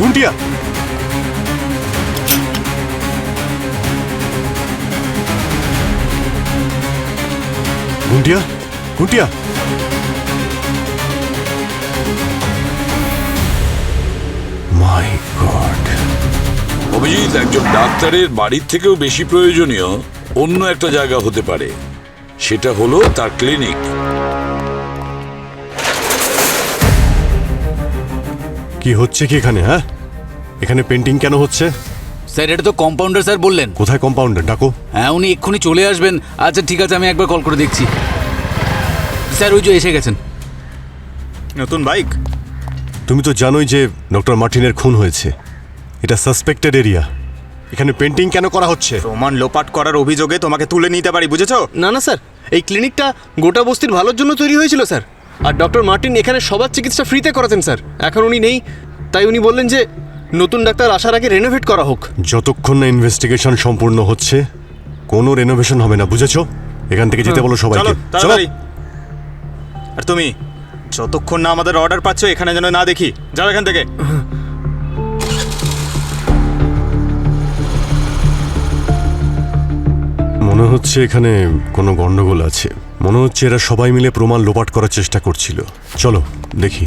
গুন্টিয়া, গুন্টিয়া, গুন্টিয়া। মাই god. Abhijit, একজন ডাক্তারের বাড়ির থেকেও বেশি প্রয়োজনীয় অন্য একটা জায়গা হতে পারে, সেটা হলো তার ক্লিনিক। কি হচ্ছে কি এখানে? হ্যাঁ, এখানে পেন্টিং কেন হচ্ছে? স্যার, এটা তো কম্পাউন্ডার স্যার বললেন। কোথায় কম্পাউন্ডার? ডাকো। হ্যাঁ, উনি এক্ষুনি চলে আসবেন। আচ্ছা ঠিক আছে, আমি একবার কল করে দেখছি। স্যার, ওই যে এসে গেছেন। নতুন বাইক? তুমি তো জানোই যে ডক্টর মার্টিনের খুন হয়েছে। এটা সাসপেক্টেড এরিয়া। এখানে পেন্টিং কেন করা হচ্ছে? প্রমাণ লোপাট করার অভিযোগে তোমাকে তুলে নিতে পারি, বুঝেছো? না না স্যার, এই ক্লিনিকটা গোটা বস্তির ভালোর জন্য তৈরি হয়েছিল স্যার। আর ডক্টর মার্টিন এখানে সবার চিকিৎসা ফ্রিতে করাতেন স্যার। এখন উনি নেই, তাই উনি বললেন যে নতুন ডাক্তার আসার আগে রেনোভেট করা হোক। যতক্ষণ না ইনভেস্টিগেশন সম্পূর্ণ হচ্ছে কোনো রেনোভেশন হবে না, বুঝেছো? এখান থেকে যেতে বলো সবাইকে। চলো চলো। তাড়াতাড়ি। আর তুমি যতক্ষণ না আমাদের অর্ডার পাচ্ছ এখানে যেন না দেখি, যাও এখান থেকে। মনে হচ্ছে এখানে কোনো গন্ডগোল আছে। মনে হচ্ছে এরা সবাই মিলে প্রমাণ লোপাট করার চেষ্টা করছিল। চলো দেখি।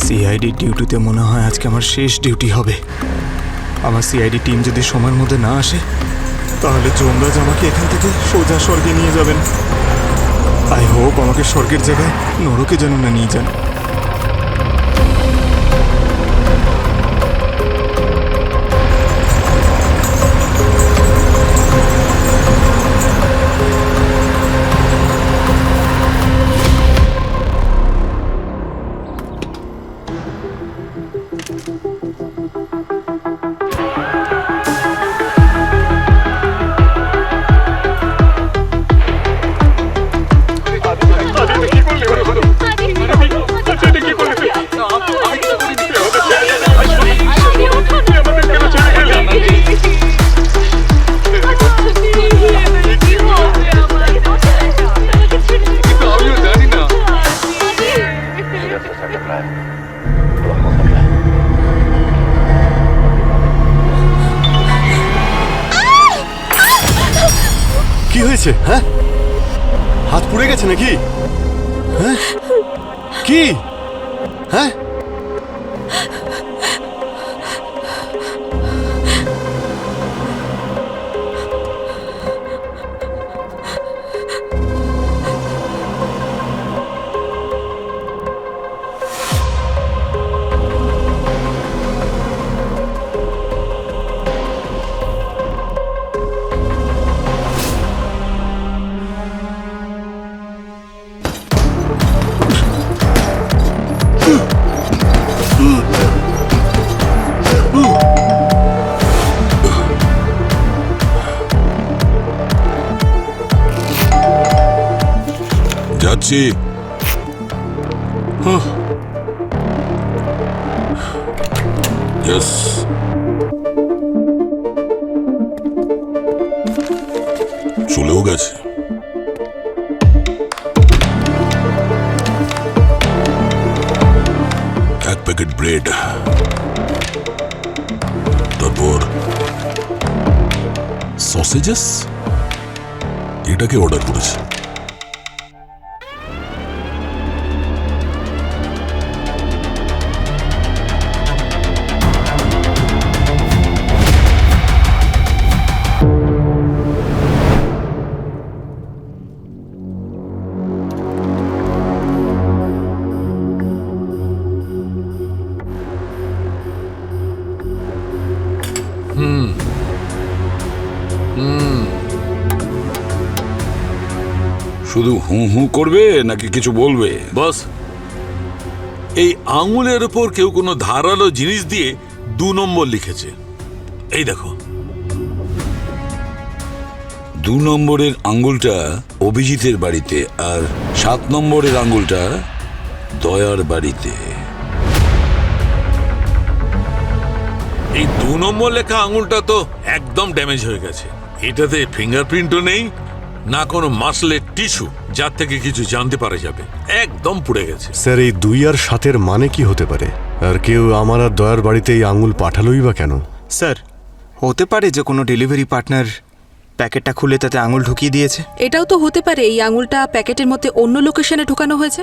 সিআইডি ডিউটিতে মনে হয় আজকে আমার শেষ ডিউটি হবে। আমার সিআইডি টিম যদি সময়ের মধ্যে না আসে তাহলে যমরাজ আমাকে এখান থেকে সোজা স্বর্গে নিয়ে যাবেন। আই হোপ আমাকে স্বর্গের জায়গায় নরকে যেন না নিয়ে যান। কি হয়েছে? হ্যাঁ, হাত পুড়ে গেছে নাকি? হ্যাঁ, কি? হ্যাঁ, যাচ্ছি। ইয়েস, চলেও গেছে। এক প্যাকেট ব্রেড, তারপর সসেজেস, এটাকে অর্ডার করেছে। শুধু হু হু করবে নাকি কিছু বলবে? বস, এই আঙুলের উপর কেউ কোনো ধারালো জিনিস দিয়ে 2 নম্বর লিখেছে। এই দেখো। 2 নম্বরের আঙ্গুলটা অভিজিতের বাড়িতে আর 7 নম্বরের আঙ্গুলটা দয়ার বাড়িতে। এই 2 নম্বর লেখা আঙুলটা তো একদম ড্যামেজ হয়ে গেছে। এটাতে ফিঙ্গারপ্রিন্টও নেই, না কোনো মাসলের টিস্যু যার থেকে কিছু জানতে পারা যাবে। একদম পুড়ে গেছে। স্যার এই 2 আর 7-এর মানে কি হতে পারে? আর কেউ আমার আর দয়ার বাড়িতে এই আঙুল পাঠালোই বা কেন? স্যার হতে পারে যে কোনো ডেলিভারি পার্টনার প্যাকেটটা খুলে তাতে আঙুল ঢুকিয়ে দিয়েছে। এটাও তো হতে পারে এই আঙুলটা প্যাকেটের মধ্যে অন্য লোকেশনে ঢোকানো হয়েছে,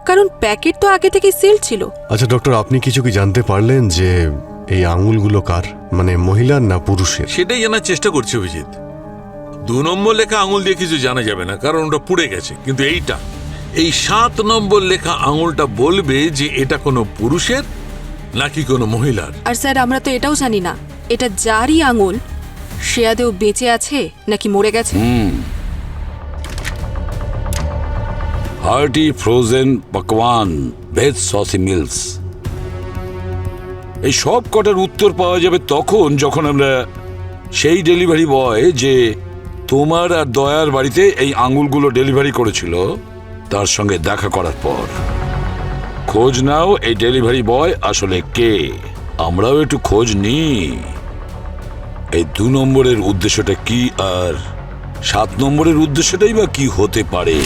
কারণ প্যাকেট তো আগে থেকেই সিল ছিল। আচ্ছা ডক্টর, আপনি কিছু কি জানতে পারলেন যে এই আঙুলগুলো কার, মানে মহিলার না পুরুষের? সেটাই জানার চেষ্টা করছি অভিজিৎ। 2 নম্বর লেখা আঙুল দিয়ে কিছু জানা যাবে না, কারণ ওটা পুড়ে গেছে। কিন্তু এই 7 নম্বর লেখা আঙুলটা বলবে যে এটা কোনো পুরুষের নাকি কোনো মহিলার। আর স্যার আমরা তো এটাও জানি না এটা যারই আঙুল সে আদেও বেঁচে আছে নাকি মরে গেছে। হার্টি ফ্রোজেন পকওয়ান ভেজ সসি মিলস, এই সব কটার উত্তর পাওয়া যাবে তখন যখন আমরা সেই ডেলিভারি বয় যে তোমার আর দয়ার বাড়িতে এই আঙুলগুলো ডেলিভারি করেছিল তার সঙ্গে দেখা করার পর। খোঁজ নাও এই ডেলিভারি বয় আসলে কে, আমরাও একটু খোঁজ নিই। এই 2 নম্বরের উদ্দেশ্যটা কি আর 7 নম্বরের উদ্দেশ্যটাই বা কি হতে পারে?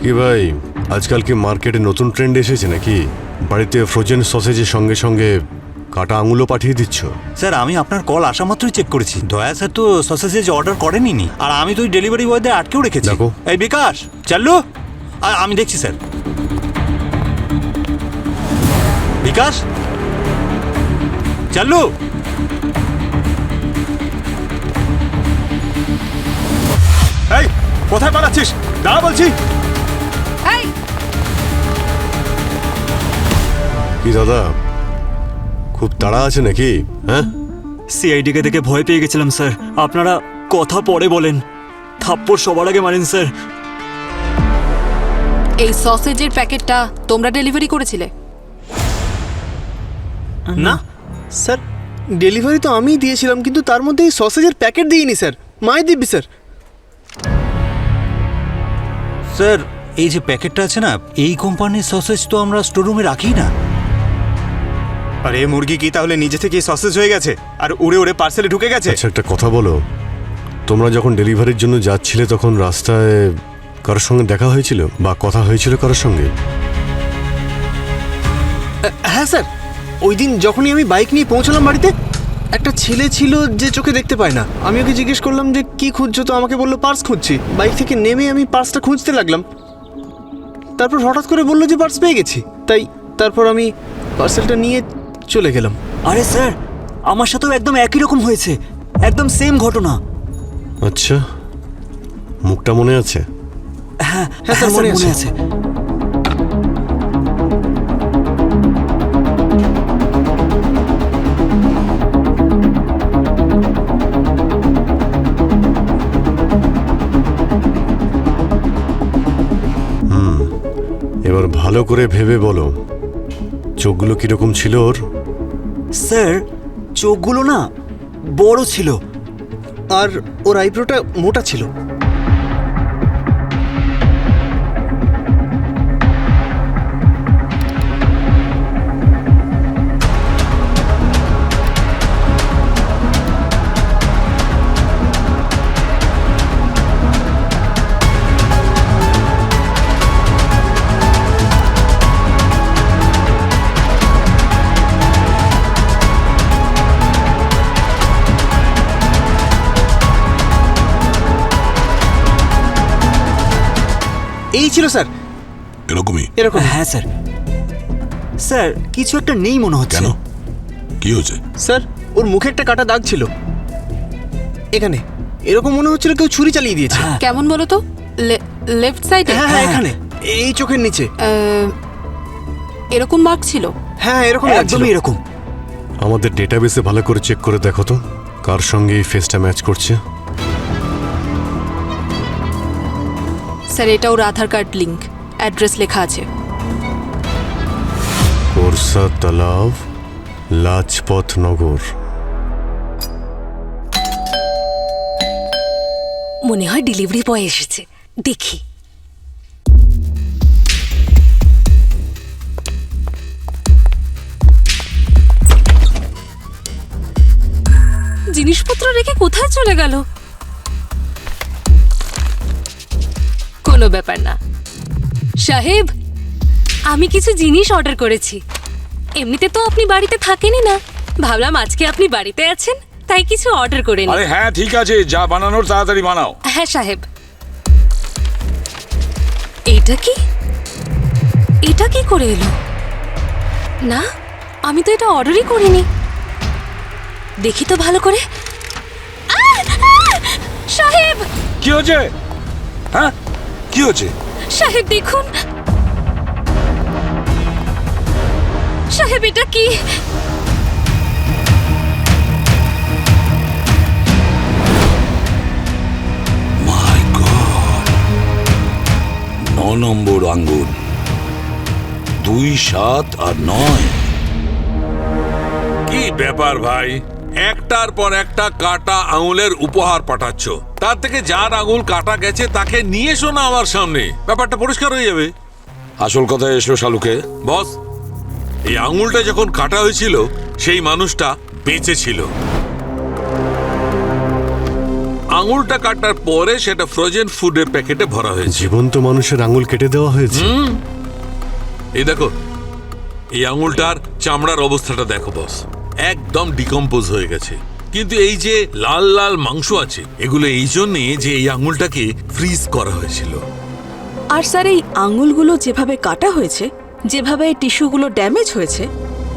কি ভাই, আজকাল কি মার্কেটে নতুন ট্রেন্ড এসেছে নাকি? বাড়িতে ফ্রোজেন সসেজের সঙ্গে সঙ্গে কাটা আঙুলও পাঠিয়ে দিচ্ছ? স্যার আমি আপনার কল আসা মাত্রই চেক করেছি। দয়া স্যার তো সসেজেস অর্ডার করেনি, আর আমি তো ওই ডেলিভারি বয়দের আটকেও রেখেছি। দেখো। এই বিকাশ, চাল্লু, আমি দেখছি স্যার। বিকাশ, চাল্লু। এই কোথায় পালাচ্ছিস? দাঁড়া বলছি। এই কি দাদা, খুব তাড়া আছে নাকি? হ্যাঁ, সিআইডিকে দেখে ভয় পেয়ে গেছিলাম স্যার। আপনারা কথা পরে বলেন, থাপ্পড় সবার আগে মারেন স্যার। এই সসেজের প্যাকেটটা তোমরা ডেলিভারি করেছিলে? না স্যার, ডেলিভারি তো আমিই দিয়েছিলাম, কিন্তু তার মধ্যে এই সসেজের প্যাকেট দিইনি স্যার। মাই দিব্যি স্যার। স্যার এই যে প্যাকেটটা আছে না, এই কোম্পানির সসেজ তো আমরা স্টোররুমে রাখি না। আর এই মুরগি কি তাহলে নিজে থেকে সসেজ হয়ে গেছে আর উড়ে উড়ে পার্সেলে ঢুকে গেছে? আচ্ছা একটা কথা বলো, তোমরা যখন ডেলিভারির জন্য যাচ্ছিলে তখন রাস্তায় কারোর সঙ্গে দেখা হয়েছিল বা কথা হয়েছিল কারোর সঙ্গে? হ্যাঁ স্যার, ওই দিন যখনই আমি বাইক নিয়ে পৌঁছলাম বাড়িতে, একটা ছেলে ছিল যে চোখে দেখতে পায় না। আমি ওকে জিজ্ঞেস করলাম যে কি খুঁজছো, তো আমাকে বললো পার্স খুঁজছি। বাইক থেকে নেমে আমি পার্সটা খুঁজতে লাগলাম, তারপর হঠাৎ করে বললো যে পার্স পেয়ে গেছি। তারপর আমি পার্সেলটা নিয়ে চলে গেলাম। আরে স্যার, আমার সাথেও একদম একই রকম হয়েছে, একদম সেম ঘটনা। আচ্ছা, মুখটা মনে আছে? হ্যাঁ হ্যাঁ স্যার, মনে আছে। এবার ভালো করে ভেবে বলো, চোখগুলো কিরকম ছিল ওর? স্যার চোখগুলো না বড় ছিল, আর ওর আইব্রোটা মোটা ছিল। এই ছিল স্যার, এরকমই? এরকম। হ্যাঁ স্যার। স্যার কিছু একটা নেই মনে হচ্ছে। কেন, কি হয়েছে? স্যার ওর মুখে একটা কাটা দাগ ছিল এখানে, এরকম মনে হচ্ছিল কেউ ছুরি চালিয়ে দিয়েছে। কেমন বলো তো? লেফট সাইডে? হ্যাঁ হ্যাঁ, এখানে এই চোখের নিচে এরকম মার্ক ছিল? হ্যাঁ এরকম লাগছিল। একদমই এরকম। আমাদের ডেটাবেসে ভালো করে চেক করে দেখো তো কার সঙ্গে এই ফেসটা ম্যাচ করছে। স্যার এটা ওর আধার কার্ড লিংক, অ্যাড্রেস লেখা আছে। কোরসা তালাব, লাজপত নগর। মনে হয় ডেলিভারি বয় এসেছে। দেখি। জিনিসপত্র রেখে কোথায় চলে গেল? কোনো ব্যাপার না সাহেব, আমি কিছু জিনিস অর্ডার করেছি। এমনিতে তো আপনি বাড়িতে থাকেনই না, ভাবলাম আজকে আপনি বাড়িতে আছেন তাই কিছু অর্ডার করে নিই। আরে হ্যাঁ ঠিক আছে, যা বানানোর তাড়াতাড়ি বানাও। হ্যাঁ সাহেব। এটা কি? এটা কি করে এলো? না, আমি তো এটা অর্ডারই করিনি। দেখি তো ভালো করে। সাহেব! কি হচ্ছে? হ্যাঁ কি হচ্ছে? সাহেব দেখুন। সাহেব এটা কি? মাই গড, 9 নম্বর আঙ্গুল, 2, 7 আর 9। কি ব্যাপার ভাই, একটার পর একটা কাটা আঙুলের উপহার পাঠাচ্ছ, তার থেকে যার আঙুল কাটা গেছে তাকে নিয়ে এসো না আমার সামনে, ব্যাপারটা পরিষ্কার হয়ে যাবে। আসল কথা এসো শালুকে। বস, এই আঙুলটা যখন কাটা হয়েছিল সেই মানুষটা বেঁচে ছিল। আঙুলটা কাটার পরে সেটা ফ্রোজেন ফুডের প্যাকেটে ভরা হয়েছে। জীবন্ত মানুষের আঙুল কেটে দেওয়া হয়েছে। এই দেখো, এই আঙুলটার চামড়ার অবস্থাটা দেখো বস, একদম ডিকম্পোজ হয়ে গেছে। কিন্তু এই যে লাল লাল মাংস আছে, এগুলো এই জন্যে যে এই আঙুলটাকে ফ্রিজ করা হয়েছিল। আর স্যার এই আঙুলগুলো যেভাবে কাটা হয়েছে, যেভাবে টিস্যুগুলো ড্যামেজ হয়েছে,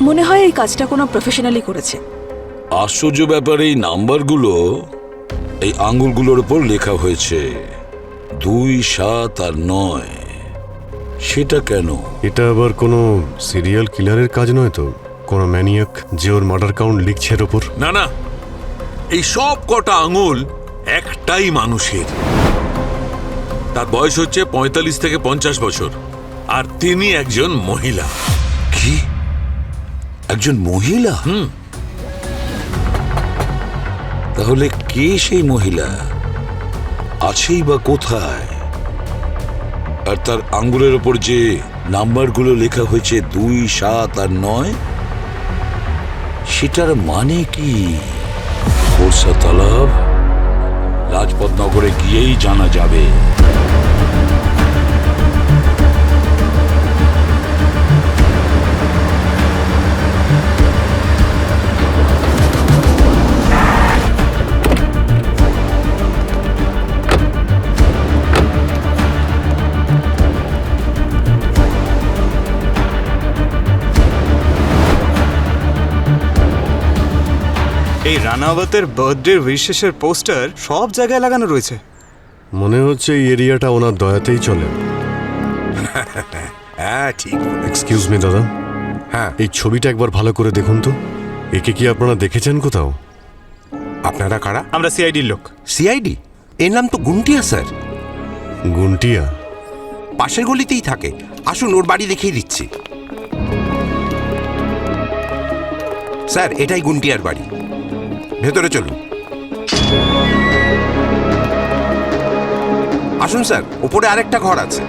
মনে হয় এই কাজটা কোনো প্রফেশনালি করেছে। আশ্চর্য ব্যাপার, এই নাম্বারগুলো এই আঙ্গুলগুলোর উপর লেখা হয়েছে 2, 7 আর 9। সেটা কেন? এটা আবার কোনো সিরিয়াল কিলারের কাজ নয় তো? কোনো ম্যানিয়াক যে ওর মার্ডার কাউন্ট লিখছে এর ওপর? না না, এই সব কটা আঙুল একটাই মানুষের। তার বয়স হচ্ছে 45 থেকে 50 বছর, আর তিনি একজন মহিলা। কি? একজন মহিলা? তাহলে কে সেই মহিলা? আছেই বা কোথায়? আর তার আঙ্গুলের ওপর যে নাম্বারগুলো লেখা হয়েছে 2, 7 আর 9, সেটার মানে কি? খোরসা তালাব রাজপথ নগরে গিয়েই জানা যাবে। এই রানাওয়াতের বার্থডে উইশেসের পোস্টার সব জায়গায় লাগানো রয়েছে। মনে হচ্ছে এই এরিয়াটা ওনার দয়াতেই চলে। হ্যাঁ ঠিক। এক্সকিউজ মি দাদা, হ্যাঁ এই ছবিটা একবার ভালো করে দেখুন তো। একে কি আপনারা দেখেছেন কোথাও? আপনারা কারা? আমরা সিআইডির লোক। সিআইডি? এর নাম তো গুন্টিয়া স্যার। গুন্টিয়া? পাশের গলিতেই থাকে, আসুন ওর বাড়ি দেখিয়ে দিচ্ছি। স্যার এটাই গুন্টিয়ার বাড়ি, ভেতরে চলুন। আসুন স্যার, ওপরে আরেকটা ঘর আছে।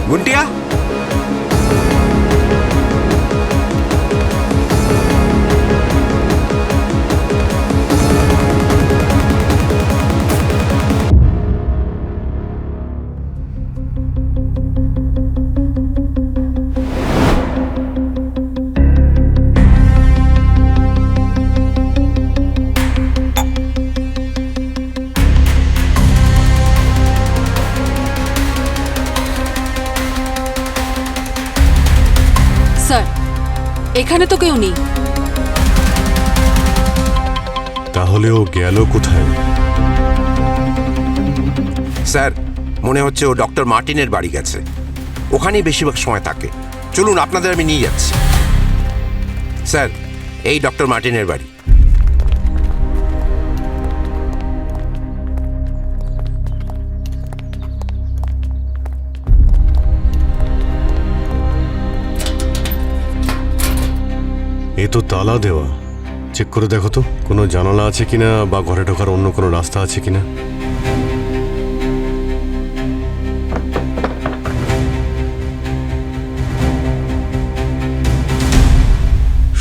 গুন্টিয়া, স্যার, এখানে তো কেউ নেই। তাহলে ও গেল কোথায়? স্যার মনে হচ্ছে ও ডক্টর মার্টিনের বাড়ি গেছে, ওখানেই বেশিরভাগ সময় থাকে। চলুন আপনাদের আমি নিয়ে যাচ্ছি। স্যার এই ডক্টর মার্টিনের বাড়ি। এ তো তালা দেওয়া। চেক করে দেখো তো কোনো জানালা আছে কিনা বা ঘরে ঢোকার অন্য কোনো রাস্তা আছে কিনা।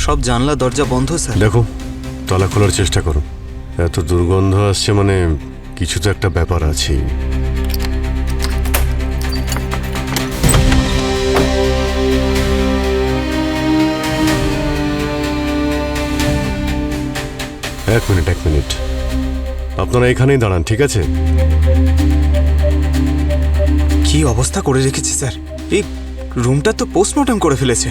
সব জানলা দরজা বন্ধ স্যার। দেখো তালা খোলার চেষ্টা করো। এত দুর্গন্ধ আসছে মানে কিছু তো একটা ব্যাপার আছে। এক মিনিট আপনারা এখানেই দাঁড়ান, ঠিক আছে? কি অবস্থা করে রেখেছে স্যার, এই রুমটা তো পোস্টমর্টম করে ফেলেছে।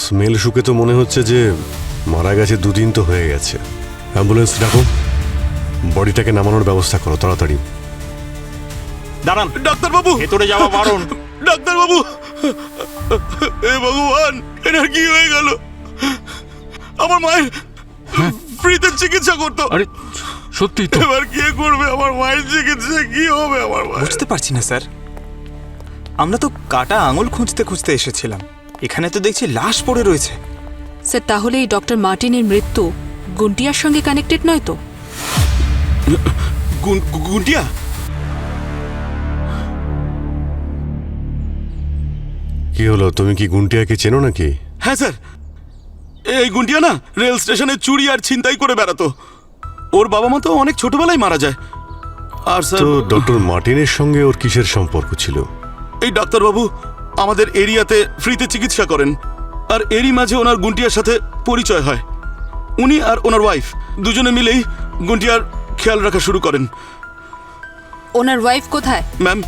স্মেল শুকে তো মনে হচ্ছে যে মারা গেছে, 2 দিন তো হয়ে গেছে। অ্যাম্বুলেন্স ডাকো, বডিটাকে নামানোর ব্যবস্থা করো তাড়াতাড়ি। দাঁড়ান ডাক্তারবাবু, ভেতরে যাওয়া বারণ। ডাক্তারবাবু, এ ভগবান, এনার কি হয়ে গেল? আমার মায়ের ফ্রিতে চিকিৎসা করতো। আরে সত্যি তো? এবার কি করবে আমার মায়ের চিকিৎসা? কি হবে আমার মায়ের? বুঝতে পারছি না স্যার, আমরা তো কাটা আঙুল খুঁজতে খুঁজতে এসেছিলাম, এখানে তো দেখছি লাশ পড়ে রয়েছে। স্যার তাহলে এই ডক্টর মার্টিনের মৃত্যু গুন্টিয়ার সঙ্গে কানেক্টেড নয় তো? গুন্টিয়া? কি হলো, তুমি কি গুন্টিয়াকে চেনো নাকি? হ্যাঁ স্যার, এই গুন্টিয়া না রেল স্টেশনে চুরি আর ছিনতাই করে বেড়াতো। ওর বাবা মা তো অনেক ছোটবেলায় মারা যায়। আর স্যার, তো ডক্টর মার্টিনের সঙ্গে ওর কিসের সম্পর্ক ছিল? এই ডাক্তারবাবু আমাদের এরিয়াতে ফ্রিতে চিকিৎসা করেন, আর এরই মাঝে ওনার গুন্টিয়ার সাথে পরিচয় হয়। উনি আর ওনার ওয়াইফ দুজনে মিলেই গুন্টিয়ার খেয়াল রাখা শুরু করেন। ওনার ওয়াইফ কোথায়? ম্যাম,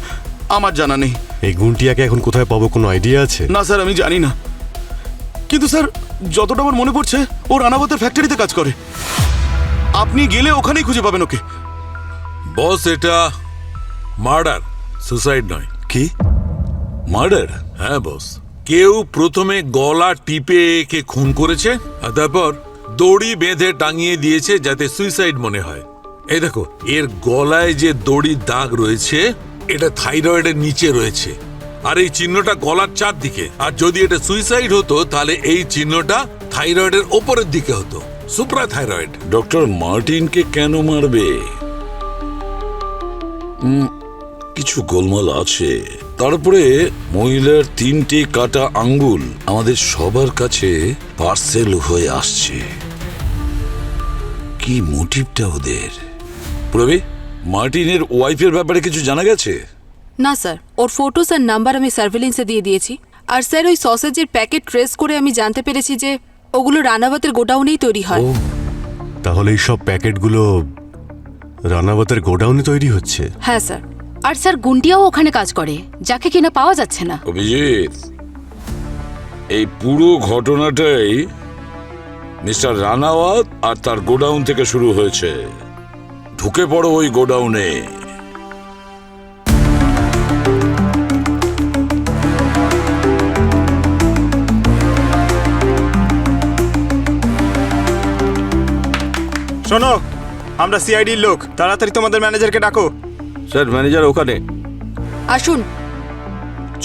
আমার জানা নেই। এই গুন্টিয়াকে এখন কোথায় পাবো, কোনো আইডিয়া আছে? না স্যার, আমি জানি না। কিন্তু স্যার, যতটা আমার মনে পড়ছে ও রানাবতের ফ্যাক্টরিতে কাজ করে। আপনি গেলে ওখানেই খুঁজে পাবেন ওকে। বস, এটা মার্ডার, সুসাইড নয়। কি মার্ডার? হ্যাঁ বস, কেউ প্রথমে গলা টিপে একে খুন করেছে আর তারপর দড়ি বেঁধে টাঙিয়ে দিয়েছে যাতে সুইসাইড মনে হয়। এই দেখো, এর গলায় যে দড়ির দাগ রয়েছে এটা থাইরয়েডের নিচে রয়েছে, আর এই চিহ্নটা গলার চারদিকে। আর যদি এটা সুইসাইড হতো তাহলে এই চিহ্নটা থাইরয়েডের ওপরের দিকে হতো, সুপ্রা থাইরয়েড। ডক্টর মার্টিনকে কেন মারবে? কিছু গোলমাল আছে। তারপরে মহিলার 3টে কাটা আঙ্গুল আমাদের সবার কাছে পার্সেল হয়ে আসছে। কি মোটিভটা ওদের? প্রবি, মার্টিনের ওয়াইফের ব্যাপারে কিছু জানা গেছে? না স্যার, ওর ফটোস আর নাম্বার আমি সার্ভেলেন্সে দিয়ে দিয়েছি। আর স্যার ওই সসেজের প্যাকেট ট্রেস করে আমি জানতে পেরেছি যে ওগুলো রানাবতের গোডাউনেই তৈরি হয়। তাহলে এই সব প্যাকেটগুলো রানাবতের গোডাউনে তৈরি হচ্ছে? হ্যাঁ স্যার। আর স্যার গুন্টিয়াও ওখানে কাজ করে, যাকে কিনা পাওয়া যাচ্ছে না। অভিজিৎ, এই পুরো ঘটনাটাই মিস্টার রানাওয়াত আর তার গোডাউন থেকে শুরু হয়েছে। ঢুকে পড়ো ওই গোডাউনে। শোনো, আমরা সিআইডির লোক, তাড়াতাড়ি তোমাদের ম্যানেজারকে ডাকো। স্যার, ম্যানেজার ওখানে। আসুন।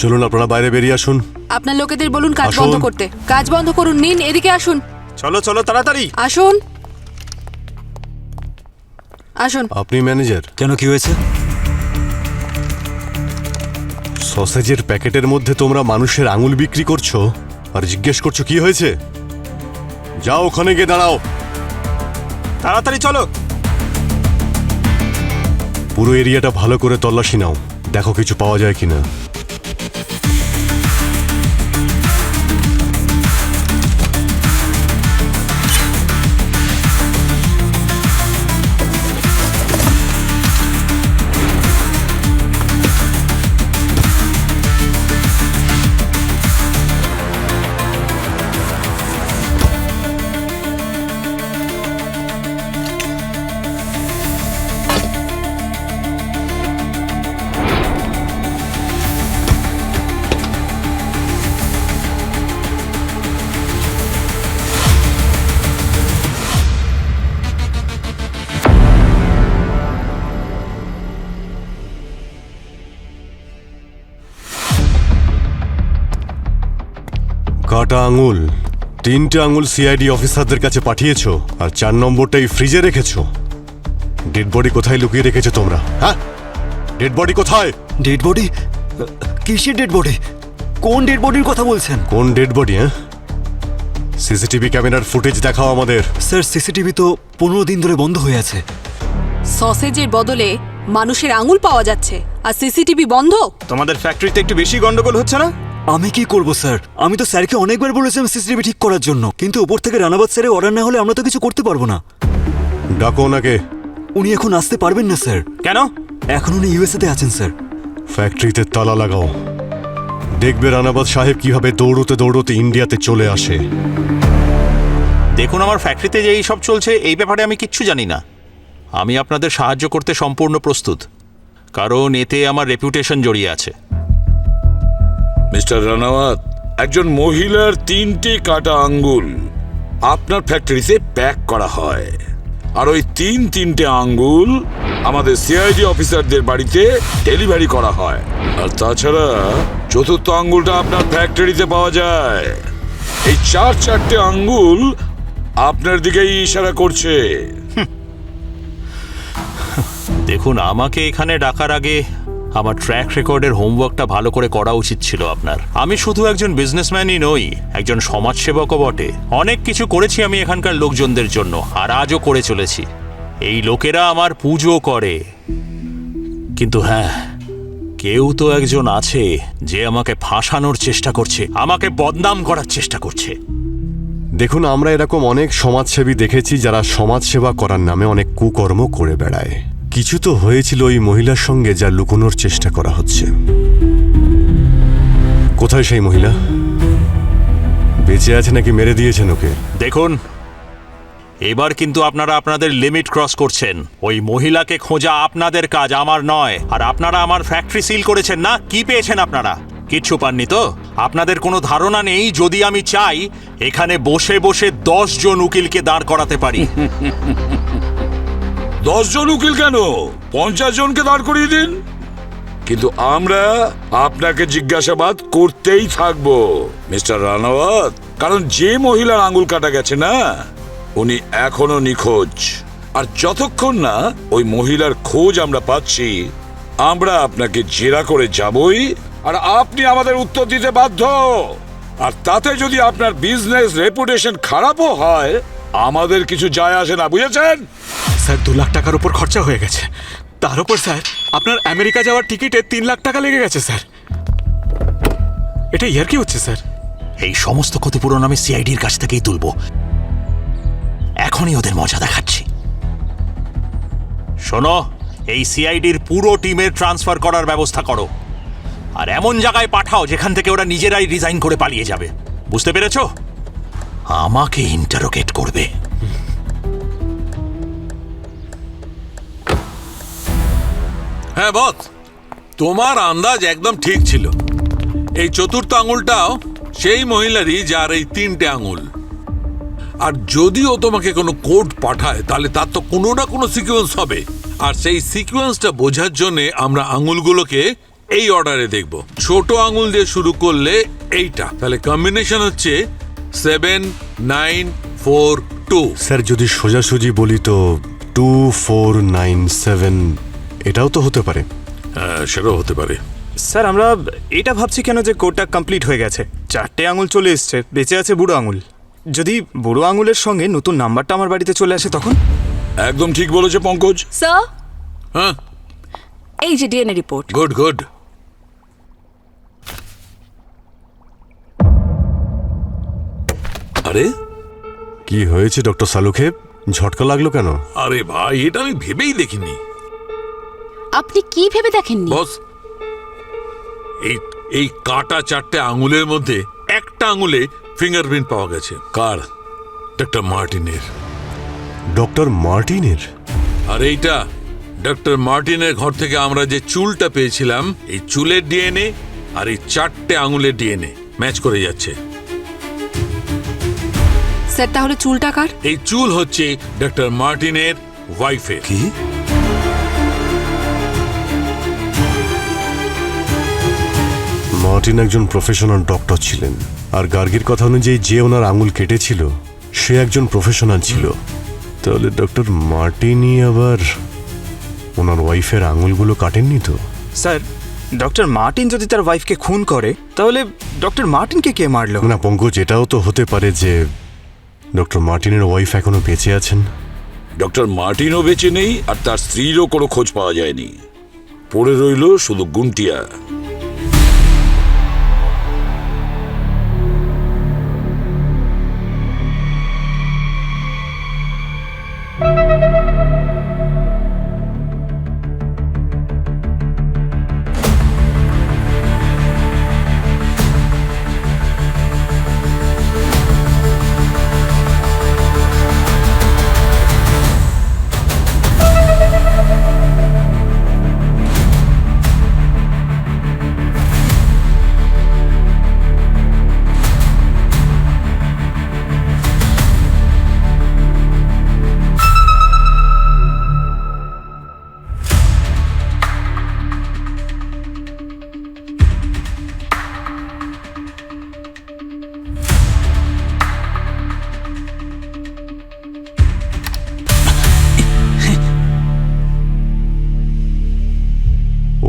চলুন আপনারা বাইরে বেরিয়ে আসুন। আপনার লোকেদের বলুন কাজ আসুন। বন্ধ করতে। কাজ বন্ধ করুন। নিন, এদিকে আসুন। চলো চলো তাড়াতাড়ি আসুন আসুন। আপনি ম্যানেজার? কেন, কি হয়েছে? সসেজের প্যাকেটের মধ্যে তোমরা মানুষের আঙুল বিক্রি করছো আর জিজ্ঞেস করছো কি হয়েছে? যাও ওখানে গিয়ে দাঁড়াও। তাড়াতাড়ি চলো। পুরো এরিয়াটা ভালো করে তল্লাশি নাও, দেখো কিছু পাওয়া যায় কিনা। কাটা আঙুল 3টে আঙুল সিআইডি অফিসারদের কাছে পাঠিয়েছো আর 4 নম্বরটাই ফ্রিজে রেখেছো। ডেড বডি কোথায় লুকিয়ে রেখেছো তোমরা? হ্যাঁ, ডেড বডি কোথায়? Dead body? কিসের ডেড বডি? কোন ডেড বডির কথা বলছেন? কোন ডেড বডি? হ্যাঁ, সিসিটিভি ক্যামেরার ফুটেজ দেখাও আমাদের। স্যার সিসিটিভি তো 15 দিন ধরে বন্ধ হয়ে আছে। সসেজের বদলে মানুষের আঙুল পাওয়া যাচ্ছে আর সিসিটিভি বন্ধ। তোমাদের ফ্যাক্টরিতে একটু বেশি গন্ডগোল হচ্ছে না? আমি কি করব স্যার? আমি তো স্যারকে অনেকবার বলেছিলাম সিসিটিভি ঠিক করার জন্য, কিন্তু উপর থেকে রানাবাদ স্যারের অর্ডার না হলে আমরা তো কিছু করতে পারবো না। ডাকো ওনাকে। উনি এখন আসতে পারবেন না স্যার। কেন? এখন উনি ইউএসএতে আছেন স্যার। ফ্যাক্টরিতে তালা লাগাও। দেখবে রানাবাদ সাহেব কিভাবে দৌড়তে দৌড়তে ইন্ডিয়াতে চলে আসে। দেখুন, আমার ফ্যাক্টরিতে যে এই সব চলছে এই ব্যাপারে আমি কিচ্ছু জানি না। আমি আপনাদের সাহায্য করতে সম্পূর্ণ প্রস্তুত, কারণ এতে আমার রেপুটেশন জড়িয়ে আছে। মিস্টার রানাওয়াত, একজন মহিলার 3টে কাটা আঙ্গুল আপনার ফ্যাক্টরিতে প্যাক করা হয়, আর ওই তিনটে আঙ্গুল আমাদের সিআইডি অফিসারদের বাড়িতে ডেলিভারি করা হয়। আর তাছাড়া 4র্থ আঙ্গুলটা আপনার ফ্যাক্টরিতে পাওয়া যায়। এই 4টে আঙ্গুল আপনার দিকেই ইশারা করছে। দেখুন, আমাকে এখানে ডাকার আগে আমার ট্র্যাক রেকর্ডের হোমওয়ার্কটা ভালো করে করা উচিত ছিল আপনার। আমি শুধু একজন বিজনেসম্যানই নই, একজন সমাজসেবকও বটে। অনেক কিছু করেছি আমি এখানকার লোকজনদের জন্য, আর আজও করে চলেছি। এই লোকেরা আমার পুজো করে, কিন্তু হ্যাঁ, কেউ তো একজন আছে যে আমাকে ফাঁসানোর চেষ্টা করছে, আমাকে বদনাম করার চেষ্টা করছে। দেখুন, আমরা এরকম অনেক সমাজসেবী দেখেছি যারা সমাজসেবা করার নামে অনেক কুকর্ম করে বেড়ায়। কিছু তো হয়েছিল ওই মহিলার সঙ্গে যা লুকোনোর চেষ্টা করা হচ্ছে। কোথায় সেই মহিলা? বেঁচে আছে নাকি মেরে দিয়েছেন ওকে? দেখুন, এবার কিন্তু আপনারা আপনাদের লিমিট ক্রস করছেন। ওই মহিলাকে খোঁজা আপনাদের কাজ, আমার নয়। আর আপনারা আমার ফ্যাক্টরি সিল করেছেন না, কি পেয়েছেন আপনারা? কিচ্ছু পাননি তো? আপনাদের কোনো ধারণা নেই, যদি আমি চাই এখানে বসে বসে 10 জন উকিলকে দাঁড় করাতে পারি। 10 জন উকিল কেন, 50 জনকে দাঁড় করিয়ে দিন। কিন্তু আমরা আপনাকে জিজ্ঞাসাবাদ করতেই থাকবো মিস্টার রানাওয়াত, কারণ যে মহিলার আঙুল কাটা গেছে না, উনি এখনো নিখোঁজ। আর যতক্ষণ না ওই মহিলার খোঁজ আমরা পাচ্ছি, আমরা আপনাকে জেরা করে যাবই, আর আপনি আমাদের উত্তর দিতে বাধ্য। আর তাতে যদি আপনার বিজনেস রেপুটেশন খারাপও হয়, আমাদের কিছু যায় আসে না, বুঝেছেন? স্যার 2 লাখ টাকার উপর খরচা হয়ে গেছে। তার উপর স্যার আপনার আমেরিকা যাওয়ার টিকিটে 3 লাখ টাকা লেগে গেছে স্যার। এটা ইয়ার কি হচ্ছে স্যার? এই সমস্ত ক্ষতিপূরণ আমি সিআইডির কাছ থেকেই তুলব। এখনই ওদের মজা দেখাচ্ছি। শোনো, এই সিআইডির পুরো টিমের ট্রান্সফার করার ব্যবস্থা করো, আর এমন জায়গায় পাঠাও যেখান থেকে ওরা নিজেরাই রিজাইন করে পালিয়ে যাবে। বুঝতে পেরেছো? আমাকে ইন্টারোগেট করবে। হ্যাঁ বস, তোমার আন্দাজ একদম ঠিক ছিল। এই 4র্থ আঙুলটাও সেই মহিলারই, যার এই 3টে আঙুল। আর যদিও তোমাকে কোনো কোড পাঠায়, তাহলে তার তো কোনো না কোনো সিকোয়েন্স হবে। আর সেই সিকোয়েন্সটা বোঝার জন্য আমরা আঙুলগুলোকে এই অর্ডারে দেখব। ছোট আঙুল দিয়ে শুরু করলে এইটা, তাহলে কম্বিনেশন হচ্ছে 7942। স্যার, যদি সোজাসুজি বলি তো 2497, এটাও তো হতে পারে। হ্যাঁ, সেটাও হতে পারে। স্যার আমরা এটা ভাবছি কেন যে কোডটা কমপ্লিট হয়ে গেছে, 4টে আঙুল চলে এসছে, বেঁচে আছে বুড়ো আঙুল। যদি বুড়ো আঙুলের সঙ্গে নতুন নাম্বারটা আমার বাড়িতে চলে আসে তখন? একদম ঠিক বলেছে পঙ্কজ। স্যার, হ্যাঁ, এই যে ডিএনএ রিপোর্ট। Good good. আরে কি হয়েছে ডক্টর সালুখেব? ঝটকা লাগলো কেন? আরে ভাই, এটা আমি ভেবেই দেখিনি। আপনি কি ভেবে দেখেননি? বস, এই কাটা 4টে আঙুলের মধ্যে একটা আঙুলে ফিঙ্গারপ্রিন্ট পাওয়া গেছে। কার? ডক্টর মার্টিনের। ডক্টর মার্টিনের? আর এইটা ডক্টর মার্টিনের ঘর থেকে আমরা যে চুলটা পেয়েছিলাম, এই চুলের ডিএনএ আর এই 4টে আঙুলের ডিএনএ ম্যাচ করে যাচ্ছে। স্যার, তাহলে চুলটা কার? এই চুল হচ্ছে ডক্টর মার্টিনের ওয়াইফের। কি? মার্টিন একজন প্রফেশনাল ডক্টর ছিলেন, আর গার্গির কথা অনুযায়ী যে ওনার আঙুল কেটেছিল সে একজন প্রফেশনাল ছিল। তাহলে ডক্টর মার্টিনই আবার ওনার ওয়াইফের আঙুলগুলো কাটেননি তো? স্যার, ডক্টর মার্টিন যদি তার ওয়াইফকে খুন করে তাহলে ডক্টর মার্টিনকে কে মারলো? না পঙ্কজ, এটাও তো হতে পারে যে ডক্টর মার্টিনের ওয়াইফ এখনো বেঁচে আছেন। ডক্টর মার্টিনও বেঁচে নেই আর তার স্ত্রীরও কোনো খোঁজ পাওয়া যায়নি। পড়ে রইল শুধু গুন্টিয়া।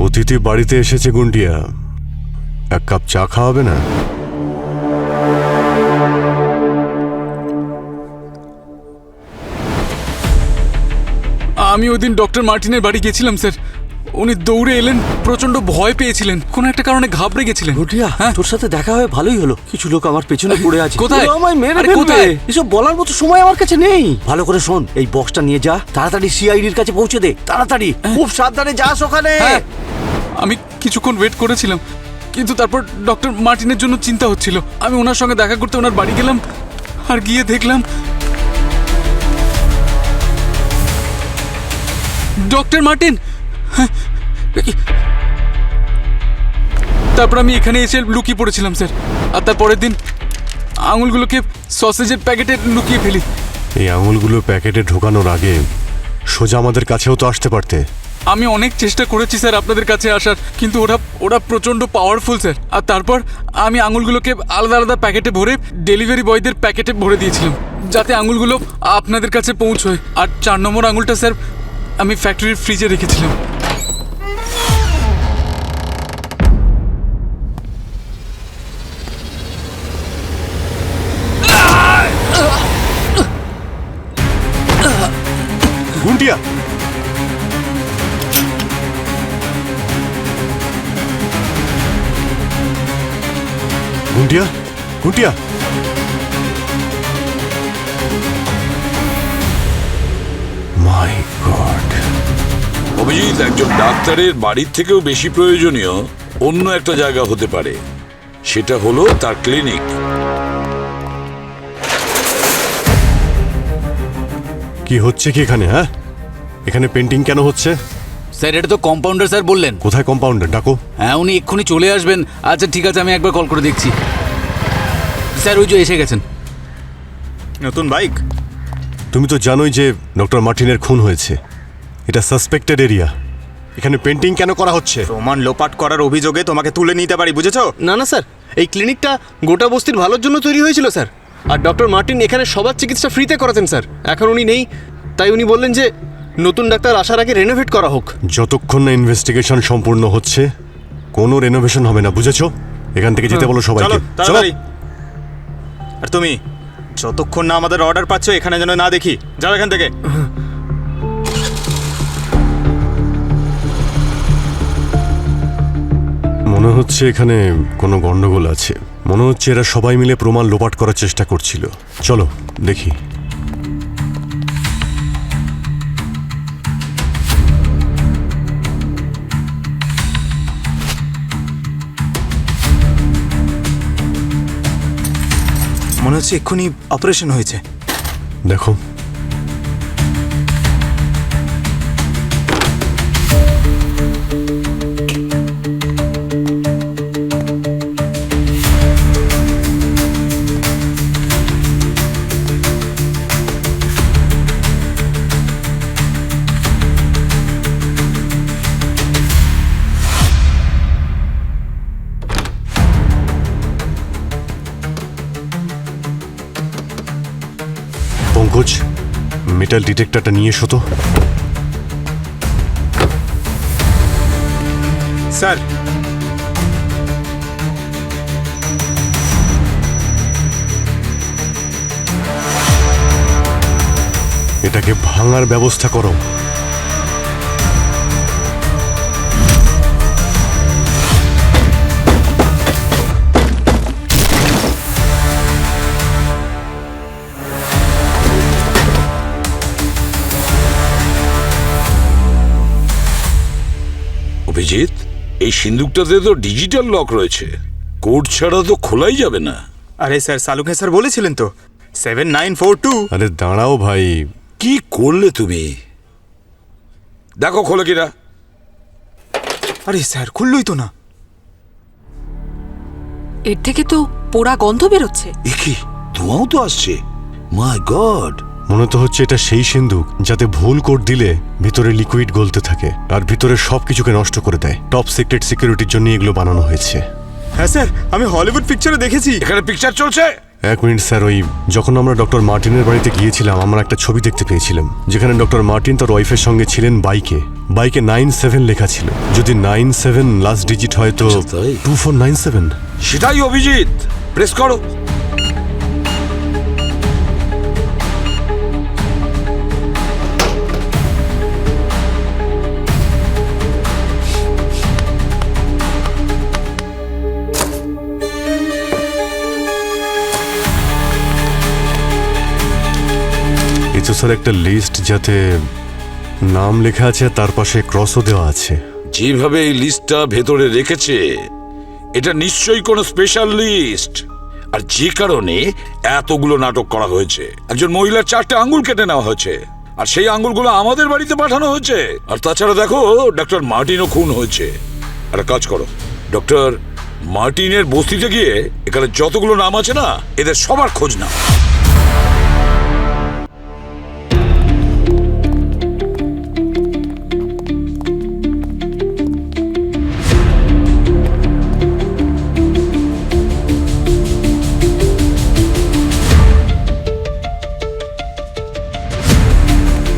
অতিথি বাড়িতে এসেছে গুন্টিয়া, এক কাপ চা খাওয়াবে না? আমি ওই দিন ডক্টর মার্টিনের বাড়ি গেছিলাম স্যার। উনি দৌড়ে এলেন, প্রচন্ড ভয় পেয়েছিলেন, কোনো একটা কারণে ঘাবড়ে গেছিলেন। গুটিয়া, হ্যাঁ? তোর সাথে দেখা হয়ে ভালোই হলো। কিছু লোক আমার পেছনে পড়ে আছে। কোথায়? ওরা আমায় মেরে আরে ফেলবে। কোথায়? এসব বলার মতো সময় আমার কাছে নেই। ভালো করে শোন, এই বক্সটা নিয়ে যা, তাড়াতাড়ি সিআইডির কাছে পৌঁছে দে, তাড়াতাড়ি। খুব সাবধানে যাস ওখানে। হ্যাঁ, আমি কিছুক্ষণ ওয়েট করেছিলাম, কিন্তু তারপর ডক্টর মার্টিনের জন্য চিন্তা হচ্ছিল। আমি ওনার সঙ্গে দেখা করতে ওনার বাড়ি গেলাম, আর গিয়ে দেখলাম ডক্টর মার্টিন। তারপর আমি এখানে এসে লুকিয়ে পড়েছিলাম স্যার, আর তার পরের দিন আঙুলগুলোকে সসেজের প্যাকেটে লুকিয়ে ফেলি। এই আঙুলগুলো প্যাকেটে ঢোকানোর আগে সোজা আমাদের কাছেও তো আসতে পারতে। আমি অনেক চেষ্টা করেছি স্যার আপনাদের কাছে আসার, কিন্তু ওরা প্রচণ্ড পাওয়ারফুল স্যার। আর তারপর আমি আঙুলগুলোকে আলাদা আলাদা প্যাকেটে ভরে ডেলিভারি বয়দের প্যাকেটে ভরে দিয়েছিলাম, যাতে আঙুলগুলো আপনাদের কাছে পৌঁছয়। আর 4 নম্বর আঙুলটা স্যার আমি ফ্যাক্টরির ফ্রিজে রেখেছিলাম। গুন্টিয়া, গুন্টিয়া, গুন্টিয়া। মাই গড। অভিজিৎ, একজন ডাক্তারের বাড়ির থেকেও বেশি প্রয়োজনীয় অন্য একটা জায়গা হতে পারে, সেটা হলো তার ক্লিনিক। কি হচ্ছে কি এখানে? হ্যাঁ, এখানে পেন্টিং কেন হচ্ছে? স্যার এটা তো কম্পাউন্ডার স্যার বললেন। কোথায় কম্পাউন্ডার? ডাকো। হ্যাঁ, উনি এক্ষুনি চলে আসবেন। আচ্ছা ঠিক আছে, আমি একবার কল করে দেখছি। স্যার ওই যে এসে গেছেন। নতুন বাইক? তুমি তো জানোই যে ডক্টর মার্টিনের খুন হয়েছে, এটা সাসপেক্টেড এরিয়া। এখানে পেন্টিং কেন করা হচ্ছে? প্রমাণ লোপাট করার অভিযোগে তোমাকে তুলে নিতে পারি, বুঝেছো? না না স্যার, এই ক্লিনিকটা গোটা বস্তির ভালোর জন্য তৈরি হয়েছিল স্যার। আর ডক্টর মার্টিন এখানে সবার চিকিৎসা ফ্রিতে করাতেন স্যার। এখন উনি নেই, তাই উনি বললেন যে নতুন ডাক্তার আসার আগে রেনোভেট করা হোক। যতক্ষণ না ইনভেস্টিগেশন সম্পূর্ণ হচ্ছে কোনো রেনোভেশন হবে না, বুঝেছো? এখান থেকে যেতে বলো সবাইকে। চলো চলো। তাড়াতাড়ি। আর তুমি যতক্ষণ না আমাদের অর্ডার পাচ্ছ এখানে যেন না দেখি, যাও এখান থেকে। মনে হচ্ছে এখানে কোনো গন্ডগোল আছে। মনে হচ্ছে এরা সবাই মিলে প্রমাণ লোপাট করার চেষ্টা করছিল। চলো দেখি। মনে হচ্ছে এক্ষুনি অপারেশন হয়েছে। দেখো, মেটাল ডিটেক্টরটা নিয়ে এসো তো। স্যার, এটাকে ভাঙার ব্যবস্থা করো। অভিজিৎ, এই সিন্দুকটাতে তো ডিজিটাল লক রয়েছে, কোড ছাড়া তো খোলাই যাবে না। আরে স্যার, সালুকে স্যার বলেছিলেন তো 7942। আরে দাঁড়াও ভাই। কি করলে তুমি? দেখো খোলে কিনা। আরে স্যার, খুললই তো না। এর থেকে তো পোড়া গন্ধ বেরোচ্ছে। এ কি, ধোঁয়াও তো আসছে। মাই গড! মনে তো হচ্ছে এটা সেই সিন্দুক যাতে ভুল কোড দিলে ভিতরে লিকুইড গলতে থাকে আর ভিতরে সবকিছুকে নষ্ট করে দেয়। টপ সিক্রেট সিকিউরিটির জন্য এগুলো বানানো হয়েছে। হ্যাঁ স্যার, আমি হলিউড পিকচারে দেখেছি। এখানে পিকচার চলছে। এক মিনিট স্যার, ওই যখন আমরা ডক্টর মার্টিনের বাড়িতে গিয়েছিলাম আমরা একটা ছবি দেখতে পেয়েছিলাম যেখানে ডক্টর মার্টিন তার ওয়াইফের সঙ্গে ছিলেন বাইকে। বাইকে 97 লেখা ছিল। যদি 97 লাস্ট ডিজিট হয় তো আচ্ছা, তাই? 2497। সেটাই অভিজিৎ, প্রেস করো। এই তো স্যার একটা লিস্ট যাতে নাম লেখা আছে আর তার পাশে ক্রসও দেওয়া আছে। যেভাবে এই লিস্টটা ভেতরে রেখেছে, এটা নিশ্চয়ই কোনো স্পেশাল লিস্ট। আর যে কারণে এতগুলো নাটক করা হয়েছে। একজন মহিলার 4টে আঙ্গুল কেটে নেওয়া হয়েছে, আর সেই আঙ্গুলগুলো আমাদের বাড়িতে পাঠানো হয়েছে। আর তাছাড়া দেখো, ডক্টর মার্টিনও খুন হয়েছে। একটা কাজ করো, ডক্টর মার্টিনের বস্তিতে গিয়ে এখানে যতগুলো নাম আছে না, এদের সবার খোঁজ নাও।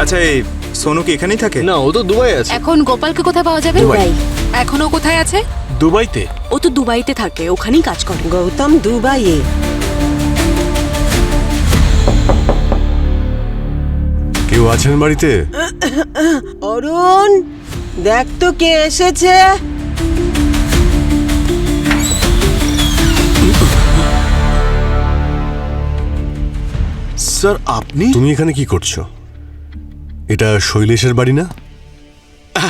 আচ্ছা, এই সোনু কি এখানেই থাকে? না, ও তো দুবাই আছে। এখন গোপালকে কোথায় পাওয়া যাবে? এখনো কোথায় আছে? দুবাইতে। ও তো দুবাইতে থাকে, ওখানেই কাজ করে। গৌতম দুবাইয়ে। কেউ আছেন বাড়িতে? অরুণ, দেখ তো কে এসেছে। স্যার, আপনি? তুমি এখানে কি করছো? এটা শৈলেশের বাড়ি না?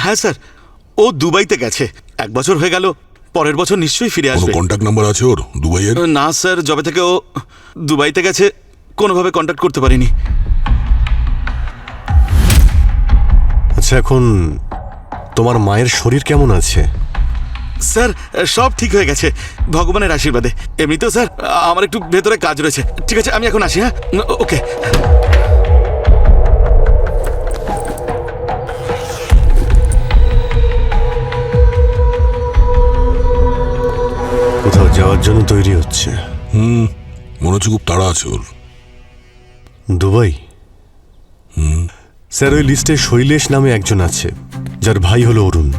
হ্যাঁ স্যার, ও দুবাইতে গেছে। 1 বছর হয়ে গেল, পরের বছর নিশ্চয়ই ফিরে আসবে। কন্ট্যাক্ট নাম্বার আছে ওর দুবাইয়ের? না স্যার, যবে থেকে ও দুবাইতে গেছে কোনোভাবে কন্ট্যাক্ট করতে পারিনি। আচ্ছা, এখন তোমার মায়ের শরীর কেমন আছে? স্যার, সব ঠিক হয়ে গেছে ভগবানের আশীর্বাদে। এমনিতেও স্যার, আমার একটু ভেতরে কাজ রয়েছে। ঠিক আছে, আমি এখন আসি। হ্যাঁ, ওকে। কোথাও যাওয়ার জন্য তৈরি হচ্ছে। মনে হচ্ছে খুব তাড়া আছে ওর। দুবাই? স্যার, ওই লিস্টে শৈলেশ নামে একজন আছে যার ভাই হলো অরুণ।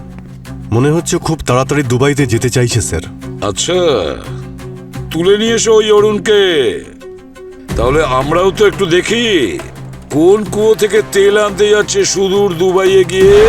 মনে হচ্ছে খুব তাড়াতাড়ি দুবাইতে যেতে চাইছে স্যার। আচ্ছা, তুলে নিয়ে এসো ওই অরুণকে। তাহলে আমরাও তো একটু দেখি কোন কুয়ো থেকে তেল আনতে যাচ্ছে সুদূর দুবাইয়ে গিয়ে।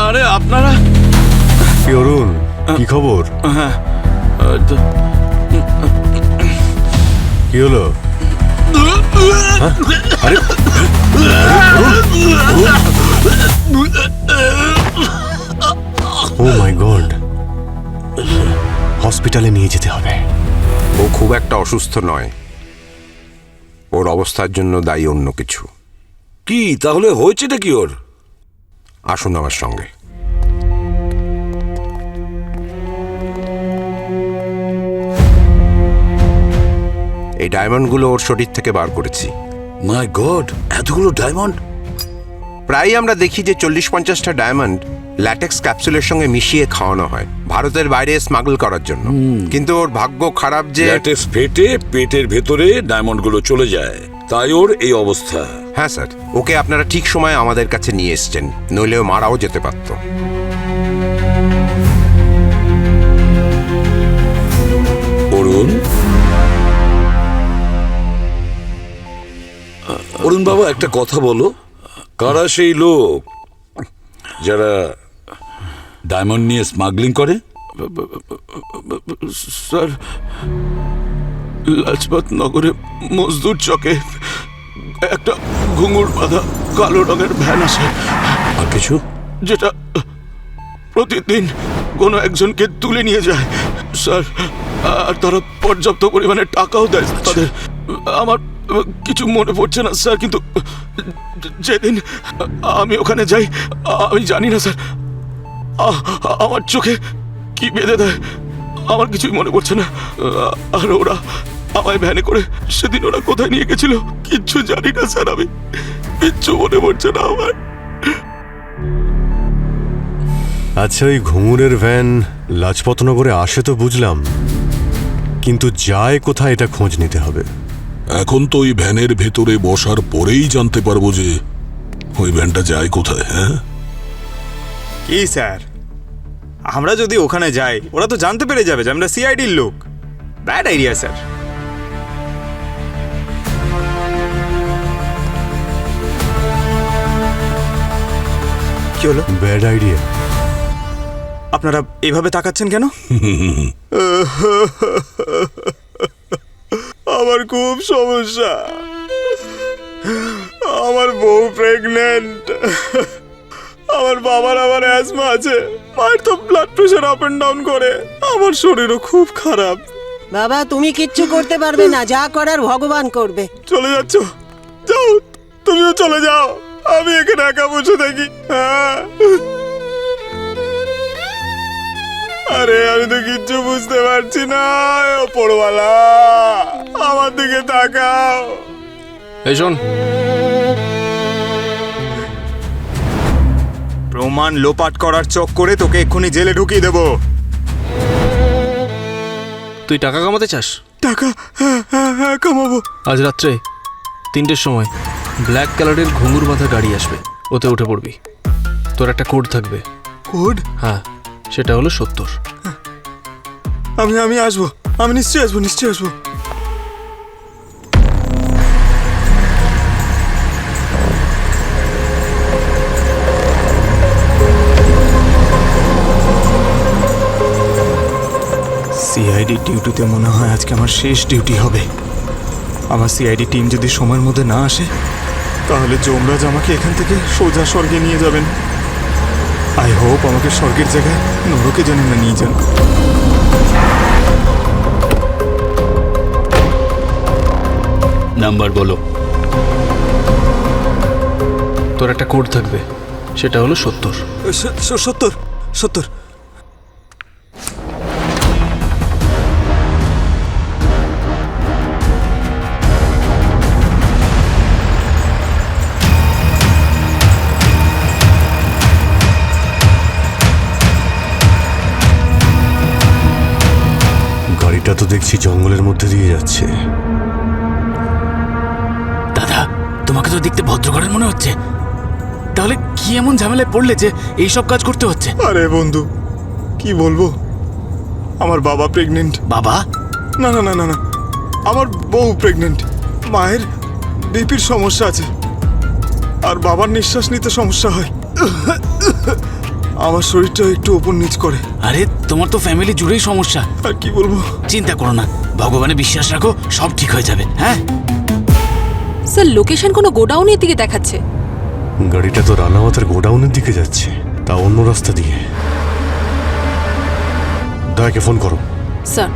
আরে আপনারা? কি অরুণ, কি খবর? হ্যাঁ, কি হলো? হ্যাঁ? আরে হসপিটালে নিয়ে যেতে হবে। ও খুব একটা অসুস্থ নয়, ওর অবস্থার জন্য দায়ী অন্য কিছু। কি তাহলে হয়েছেটা কি ওর? আসুন আমার সঙ্গে। এই ডায়মন্ডগুলো ওর শরীর থেকে বার করেছি। মাই গড, এতগুলো ডায়মন্ড! প্রায় আমরা দেখি যে 40-50টা ডায়মন্ড ল্যাটেক্স ক্যাপসুলের সঙ্গে মিশিয়ে খাওয়ানো হয় ভারতের বাইরে স্মাগল করার জন্য। কিন্তু ওর ভাগ্য খারাপ যে ল্যাটেক্স ফেটে পেটের ভেতরে ডায়মন্ডগুলো চলে যায়, তাই ওর এই অবস্থা। হ্যাঁ স্যার, ওকে আপনারা ঠিক সময়ে আমাদের কাছে নিয়ে এসছেন, নইলে ও মারাও যেতে পারত। অরুণ, অরুণ বাবা, একটা কথা বলো, কারা সেই লোক যারা ডায়মন্ড নিয়ে স্মাগলিং করে? স্যার, লাজপত নগরে মজদুর চকে একটা ঘুঙুর বাঁধা কালো রঙের ভ্যান আসে। আর কিছু? যেটা প্রতিদিন কোনো একজনকে তুলে নিয়ে যায় স্যার, আর তারা পর্যাপ্ত পরিমাণে টাকাও দেয় তাদের। আমার কিছু মনে পড়ছে না স্যার, কিন্তু যেদিন আমি ওখানে যাই আমি জানি না স্যার, আমার চোখে কি বেঁধে দেয় আমার কিছুই মনে পড়ছে না। আর ওরা আমায় ভ্যানে করে সেদিন ওরা কোথায় নিয়ে গেছিল কিচ্ছু জানি না স্যার, আমি কিচ্ছু মনে পড়ছে না আমার। আচ্ছা, ওই ঘুঙুরের ভ্যান লাজপতনগরে আসে তো বুঝলাম, কিন্তু যায় কোথায় এটা খোঁজ নিতে হবে। এখন তো ওই ভ্যানের ভেতরে বসার পরেই জানতে পারবো যে ওই ভ্যানটা যায় কোথায়। হ্যাঁ কি স্যার, আমরা যদি ওখানে যাই ওরা তো জানতে পেরে যাবে যে আমরা সিআইডির লোক। Bad idea sir. কি হলো? Bad idea? আপনারা এভাবে তাকাচ্ছেন কেন? আমার খুব সমস্যা, আমার বউ প্রেগনেন্ট, আমার বাবার আবার অ্যাজমা আছে, মায়ের তো blood pressure up and down করে, আমার শরীরও খুব খারাপ। বাবা তুমি কিচ্ছু করতে পারবে না, যা করার ভগবান করবে। চলে যাচ্ছ? যাও, তুমিও চলে যাও, আমি এখানে একা বসে থাকি। আরে আমি তো কিচ্ছু বুঝতে পারছি না, ওপরওয়ালা আমার দিকে তাকাও। এই শোন, প্রমাণ লোপাট করার চক করে তোকে এক্ষুনি জেলে ঢুকিয়ে দেবো। তুই টাকা কামাতে চাস? টাকা? হ্যাঁ কামাবো। আজ রাত্রে 3টের সময় ব্ল্যাক কালারের ঘুঙুর বাঁধা গাড়ি আসবে, ওতে উঠে পড়বি। তোর একটা কোড থাকবে। কোড? হ্যাঁ, সেটা হলো 70। আমি আসবো, আমি নিশ্চয়ই আসবো। সিআইডি ডিউটিতে মনে হয় আজকে আমার শেষ ডিউটি হবে। আমার সিআইডি টিম যদি সময়ের মধ্যে না আসে তাহলে যমরাজ আমাকে এখান থেকে সোজা স্বর্গে নিয়ে যাবেন। আই হোপ আমাকে স্বর্গের জায়গায় নরকে যেন না নিয়ে যান। নাম্বার বলো। তোর একটা কোড থাকবে, সেটা হলো 70। 70। গাড়িটা তো দেখছি জঙ্গলের মধ্যে দিয়ে যাচ্ছে। দাদা, তোমাকে তো দেখতে ভদ্রঘরের মনে হচ্ছে, তাহলে কি এমন ঝামেলায় পড়লে যে এইসব কাজ করতে হচ্ছে? আরে বন্ধু, কি বলবো, আমার বাবা প্রেগনেন্ট। বাবা? না, আমার বউ প্রেগনেন্ট। মায়ের বিপির সমস্যা আছে, আর বাবার নিঃশ্বাস নিতে সমস্যা হয়। আমার শরীরটা একটু ওপর নিচ করে। আরে তোমার তো ফ্যামিলি জুড়েই সমস্যা। আর কি বলবো? চিন্তা করো না, ভগবানে বিশ্বাস রাখো, সব ঠিক হয়ে যাবে। হ্যাঁ স্যার, লোকেশন কোনো গোডাউনের দিকে দেখাচ্ছে। গাড়িটা তো রানাওয়াতের গোডাউনের দিকে যাচ্ছে, তা অন্য রাস্তা দিয়ে। দয়াকে ফোন করো। স্যার।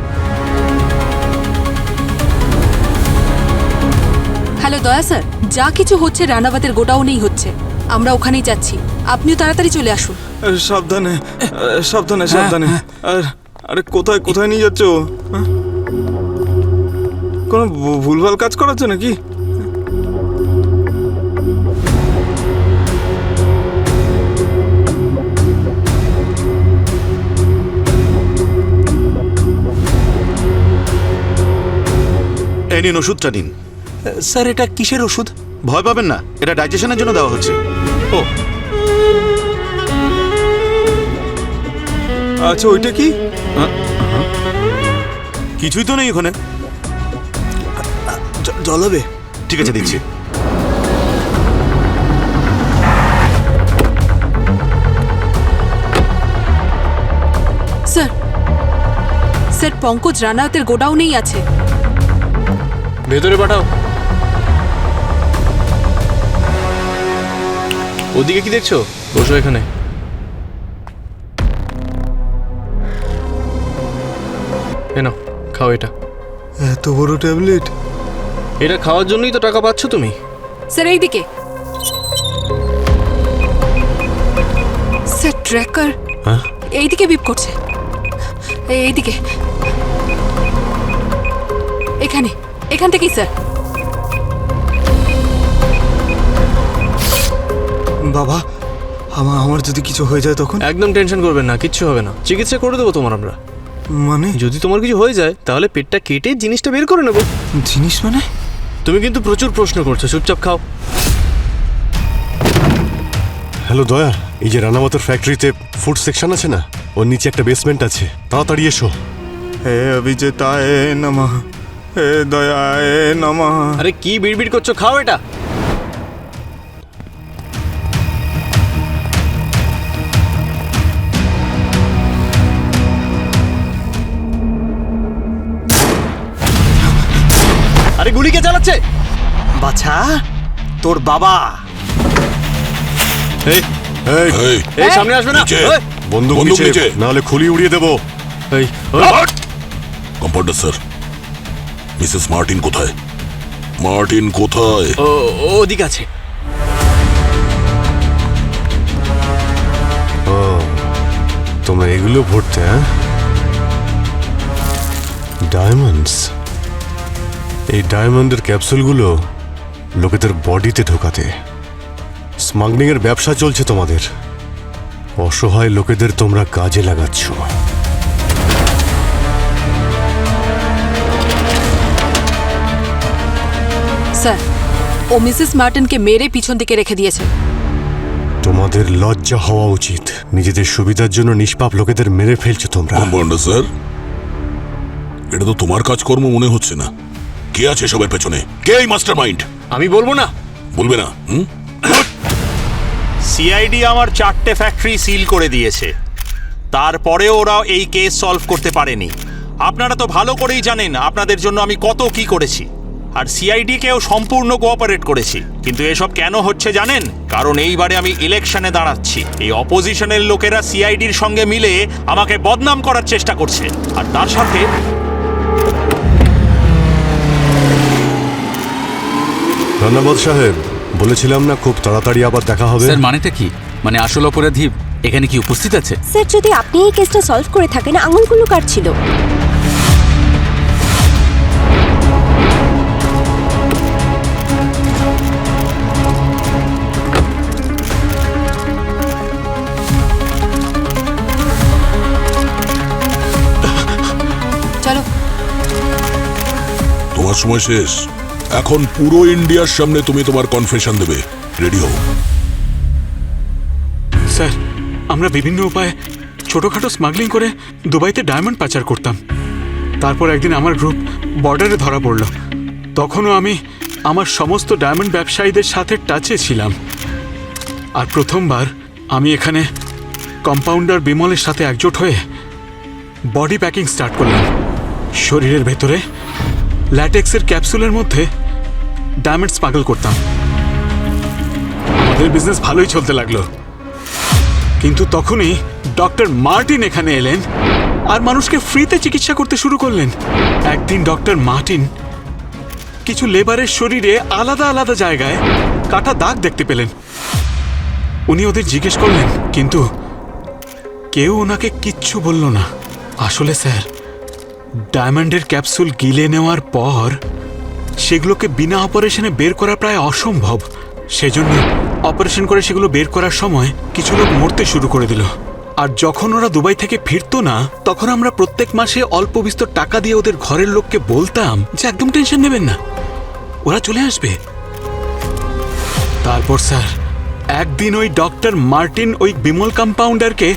হ্যালো দয়া স্যার, যা কিছু হচ্ছে রানাবাতের গোডাউনেই হচ্ছে। আমরা ওখানেই যাচ্ছি, আপনিও তাড়াতাড়ি চলে আসুন। সাবধানে সাবধানে সাবধানে। আরে কোথায় কোথায় নিয়ে যাচ্ছ? হ্যাঁ? কোনো ভুলভাল কাজ করাচ্ছে নাকি? এই নিন ওষুধটা নিন। স্যার এটা কিসের ওষুধ? ভয় পাবেন না, এটা ডাইজেশনের জন্য দেওয়া হচ্ছে। ও আচ্ছা, ওইটা কি? কিছুই তো নেই ওখানে। জল হবে? ঠিক আছে, দিচ্ছি। স্যার, স্যার পঙ্কজ রানাওয়াতের গোডাউনেই আছে। ভেতরে পাঠাও। ওদিকে কি দেখছো? বসো এখানে। নাও, খাও এটা। এত বড় ট্যাবলেট? এটা খাওয়ার জন্যই তো টাকা পাচ্ছ তুমি। স্যার এইদিকে। স্যার ট্র্যাকার এইদিকে বিপ করছে। এইদিকে, এখানে, এখান থেকেই স্যার। বাবা, আমার যদি কিছু হয়ে যায় তখন? একদম টেনশন করবেন না, কিচ্ছু হবে না। চিকিৎসা করে দেবো তোমার আমরা। মানে যদি তোমার কিছু হয়ে যায় তাহলে পেটটা কেটে জিনিসটা বের করে নেবো। জিনিস মানে? তুমি কিন্তু প্রচুর প্রশ্ন করছো, চুপচাপ খাও। হ্যালো দয়া, এই যে রানাওয়াতের ফ্যাক্টরিতে ফুড সেকশন আছে না, ওর নিচে একটা বেসমেন্ট আছে, তাড়াতাড়ি এসো। হে অভিজেতায় নমঃ, হে দয়ায় নমঃ। আরে কি বিড়বিড় করছো, খাও এটা। আরে গুলি কে চালাচ্ছে? বাছা, তোর বাবা। এই এই, এই সামনে আসবে না। নিচে। এই, বন্দুক বন্দুক নিচে, নিচে। নাহলে খুলি উড়িয়ে দেবো। এই, কম্পাউন্ডার স্যার, মিসেস মার্টিন কোথায়? মার্টিন কোথায়? ওদিকে আছে। ও, তোমরা এগুলো ভরতে? হ্যাঁ, ডায়মন্ডস। এই ডায়মন্ডের ক্যাপসুলগুলো লোকেদের বডিতে ঢোকাতে। স্মাগলিং এর ব্যবসা চলছে তোমাদের। অসহায় লোকেদের তোমরা কাজে লাগাচ্ছ। স্যার, ও মিসেস মার্টিনকে মেরে পিছন দিকে রেখে দিয়েছে। তোমাদের লজ্জা হওয়া উচিত। নিজেদের সুবিধার জন্য নিষ্পাপ লোকেদের মেরে ফেলছো তোমরা। কম্পাউন্ডার স্যার, এটা তো তোমার কাজকর্ম মনে হচ্ছে না। কে আছে সবার পেছনে? কে এই মাস্টার মাইন্ড? আমি বলবো না। বলবে না? সিআইডি আমার 4টে ফ্যাক্টরি সিল করে দিয়েছে, তারপরেও ওরা এই কেস সলভ করতে পারেনি। আপনারা তো ভালো করেই জানেন আপনাদের জন্য আমি কত কি করেছি, আর সিআইডিকেও সম্পূর্ণ কোঅপারেট করেছি। কিন্তু এসব কেন হচ্ছে জানেন? কারণ এইবারে আমি ইলেকশনে দাঁড়াচ্ছি। এই অপোজিশনের লোকেরা সিআইডির সঙ্গে মিলে আমাকে বদনাম করার চেষ্টা করছে, আর তার সাথে ধন্যবাদ সাহেব, বলেছিলাম না খুব তাড়াতাড়ি আবার দেখা হবে। স্যার মানেটা কি? মানে আসল অপরাধী এখানে কি উপস্থিত আছে? স্যার, যদি আপনি এই কেসটা সলভ করে থাকেন, আঙুলগুলো কার ছিল? চলো। তোমার সময় শেষ। এখন পুরো ইন্ডিয়ার সামনে তুমি তোমার কনফেশন দেবে। রেডি হও। স্যার, আমরা বিভিন্ন উপায়ে ছোটখাটো স্মাগলিং করে দুবাইতে ডায়মন্ড পাচার করতাম। তারপর একদিন আমার গ্রুপ বর্ডারে ধরা পড়ল। তখনও আমি আমার সমস্ত ডায়মন্ড ব্যবসায়ীদের সাথে টাচে ছিলাম। আর প্রথমবার আমি এখানে কম্পাউন্ডার বিমলের সাথে একজোট হয়ে বডি প্যাকিং স্টার্ট করলাম। শরীরের ভেতরে ল্যাটেক্সের ক্যাপসুলের মধ্যে ডায়মন্ড স্মাগল করতাম। আমাদের বিজনেস ভালোই চলতে লাগলো, কিন্তু তখনই ডক্টর মার্টিন এখানে এলেন আর মানুষকে ফ্রিতে চিকিৎসা করতে শুরু করলেন। একদিন ডক্টর মার্টিন কিছু লেবারের শরীরে আলাদা আলাদা জায়গায় কাটা দাগ দেখতে পেলেন। উনি ওদের জিজ্ঞেস করলেন, কিন্তু কেউ ওনাকে কিচ্ছু বলল না। আসলে স্যার, ডায়মন্ডের ক্যাপসুল গিলে নেওয়ার পর সেগুলোকে বিনা অপারেশনে বের করা প্রায় অসম্ভব। সেজন্য অপারেশন করে সেগুলো বের করার সময় কিছু লোক মরতে শুরু করে দিল। আর যখন ওরা দুবাই থেকে ফিরতো না, তখন আমরা প্রত্যেক মাসে অল্প বিস্তর টাকা দিয়ে ওদের ঘরের লোককে বলতাম যে একদম টেনশন নেবেন না, ওরা চলে আসবে। তারপর স্যার, একদিন ওই ডক্টর মার্টিন ওই বিমল কম্পাউন্ডারকে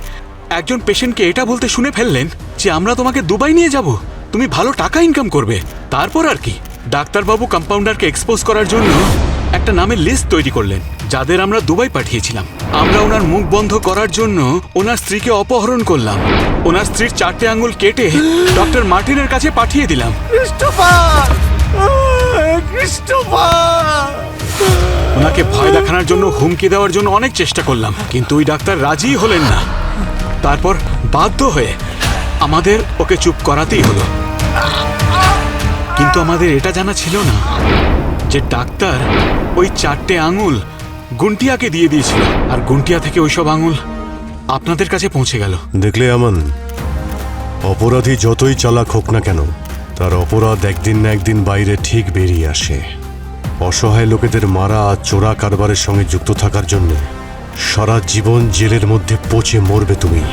একজন পেশেন্টকে এটা বলতে শুনে ফেললেন যে আমরা তোমাকে দুবাই নিয়ে যাব, তুমি ভালো টাকা ইনকাম করবে। তারপর আর কি, ডাক্তারবাবু কম্পাউন্ডারকে এক্সপোজ করার জন্য একটা নামের লিস্ট তৈরি করলেন যাদের আমরা দুবাই পাঠিয়েছিলাম। আমরা ওনার মুখ বন্ধ করার জন্য ওনার স্ত্রীকে অপহরণ করলাম। ওনার স্ত্রীর 4টে আঙ্গুল কেটে ডক্টর মার্টিনের কাছে পাঠিয়ে দিলাম। ওনাকে ভয় দেখানোর জন্য, হুমকি দেওয়ার জন্য অনেক চেষ্টা করলাম, কিন্তু ওই ডাক্তার রাজি হলেন না। তারপর বাধ্য হয়ে আমাদের ওকে চুপ করাতেই হলো। কিন্তু আমাদের এটা জানা ছিল না যে ডাক্তার ওই 4টে আঙুল গুন্টিয়াকে দিয়ে দিয়েছিল, আর গুন্টিয়া থেকে ওইসব আঙুল আপনাদের কাছে পৌঁছে গেল। দেখলে আমান, অপরাধী যতই চালাক হোক না কেন, তার অপরাধ একদিন না একদিন বাইরে ঠিক বেরিয়ে আসে। অসহায় লোকেদের মারা আর চোরা কারবারের সঙ্গে যুক্ত থাকার জন্য সারা জীবন জেলের মধ্যে পচে মরবে তুমি।